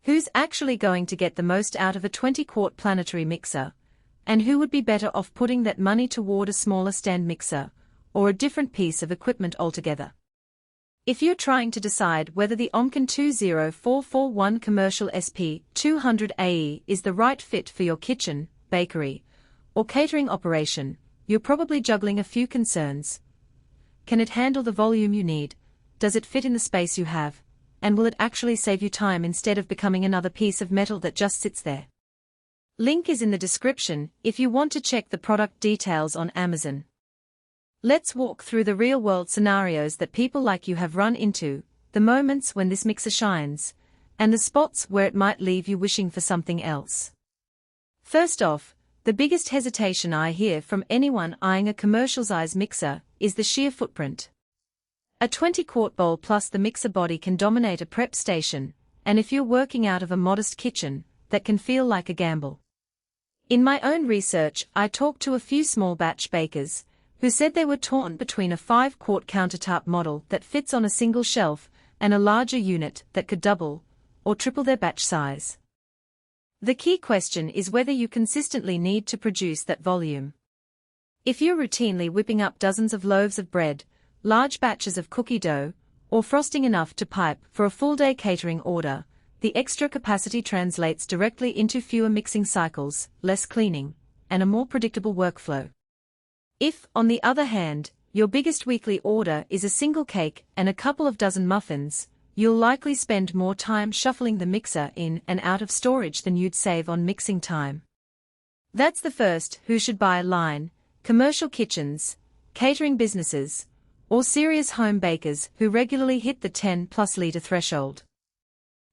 Who's actually going to get the most out of a 20-quart Planetary mixer? And who would be better off putting that money toward a smaller stand mixer, or a different piece of equipment altogether? If you're trying to decide whether the Omcan 20441 commercial SP200AE is the right fit for your kitchen, bakery, or catering operation, you're probably juggling a few concerns. Can it handle the volume you need? Does it fit in the space you have? And will it actually save you time instead of becoming another piece of metal that just sits there? Link is in the description if you want to check the product details on Amazon. Let's walk through the real-world scenarios that people like you have run into, the moments when this mixer shines, and the spots where it might leave you wishing for something else. First off, the biggest hesitation I hear from anyone eyeing a commercial-size mixer is the sheer footprint. A 20-quart bowl plus the mixer body can dominate a prep station, and if you're working out of a modest kitchen, that can feel like a gamble. In my own research, I talked to a few small batch bakers, who said they were torn between a 5-quart countertop model that fits on a single shelf and a larger unit that could double or triple their batch size. The key question is whether you consistently need to produce that volume. If you're routinely whipping up dozens of loaves of bread, large batches of cookie dough, or frosting enough to pipe for a full-day catering order, the extra capacity translates directly into fewer mixing cycles, less cleaning, and a more predictable workflow. If, on the other hand, your biggest weekly order is a single cake and a couple of dozen muffins, you'll likely spend more time shuffling the mixer in and out of storage than you'd save on mixing time. That's the first who should buy line: commercial kitchens, catering businesses, or serious home bakers who regularly hit the 10+ liter threshold.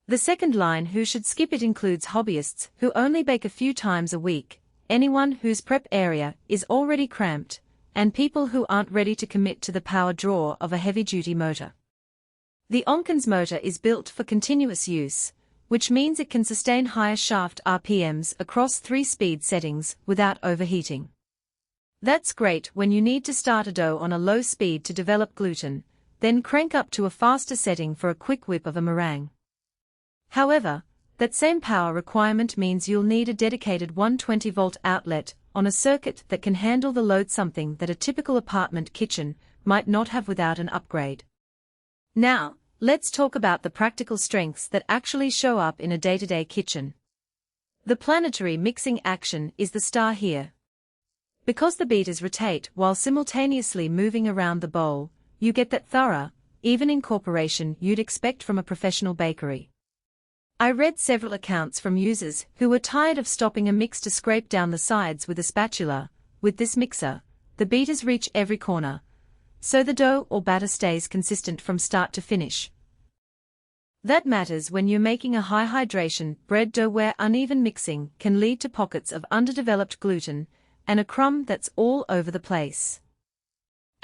The second line who should skip it includes hobbyists who only bake a few times a week, anyone whose prep area is already cramped, and people who aren't ready to commit to the power draw of a heavy-duty motor. The Omcan's motor is built for continuous use, which means it can sustain higher shaft RPMs across 3 speed settings without overheating. That's great when you need to start a dough on a low speed to develop gluten, then crank up to a faster setting for a quick whip of a meringue. However, that same power requirement means you'll need a dedicated 120-volt outlet on a circuit that can handle the load, something that a typical apartment kitchen might not have without an upgrade. Now, let's talk about the practical strengths that actually show up in a day-to-day kitchen. The Planetary mixing action is the star here. Because the beaters rotate while simultaneously moving around the bowl, you get that thorough, even incorporation you'd expect from a professional bakery. I read several accounts from users who were tired of stopping a mix to scrape down the sides with a spatula. With this mixer, the beaters reach every corner, so the dough or batter stays consistent from start to finish. That matters when you're making a high-hydration bread dough where uneven mixing can lead to pockets of underdeveloped gluten and a crumb that's all over the place.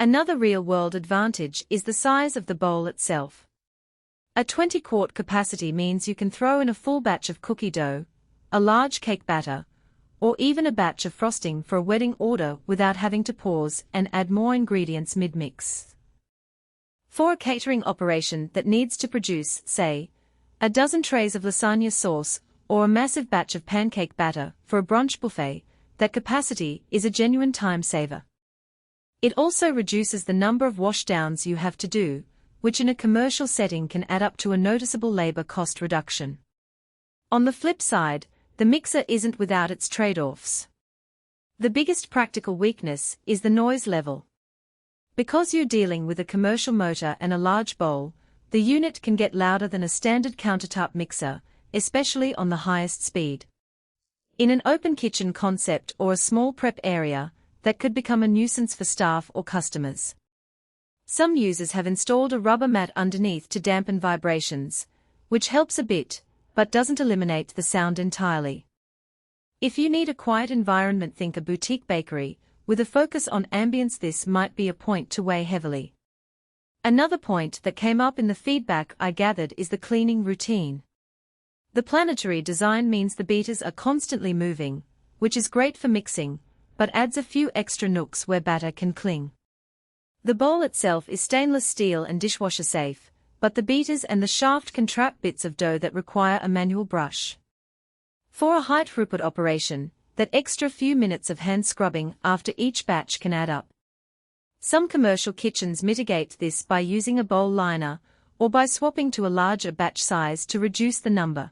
Another real-world advantage is the size of the bowl itself. A 20-quart capacity means you can throw in a full batch of cookie dough, a large cake batter, or even a batch of frosting for a wedding order without having to pause and add more ingredients mid-mix. For a catering operation that needs to produce, say, a dozen trays of lasagna sauce or a massive batch of pancake batter for a brunch buffet, that capacity is a genuine time saver. It also reduces the number of washdowns you have to do, which in a commercial setting can add up to a noticeable labor cost reduction. On the flip side, the mixer isn't without its trade-offs. The biggest practical weakness is the noise level. Because you're dealing with a commercial motor and a large bowl, the unit can get louder than a standard countertop mixer, especially on the highest speed. In an open kitchen concept or a small prep area, that could become a nuisance for staff or customers. Some users have installed a rubber mat underneath to dampen vibrations, which helps a bit, but doesn't eliminate the sound entirely. If you need a quiet environment, think a boutique bakery, with a focus on ambience. This might be a point to weigh heavily. Another point that came up in the feedback I gathered is the cleaning routine. The Planetary design means the beaters are constantly moving, which is great for mixing, but adds a few extra nooks where batter can cling. The bowl itself is stainless steel and dishwasher safe, but the beaters and the shaft can trap bits of dough that require a manual brush. For a high throughput operation, that extra few minutes of hand scrubbing after each batch can add up. Some commercial kitchens mitigate this by using a bowl liner, or by swapping to a larger batch size to reduce the number.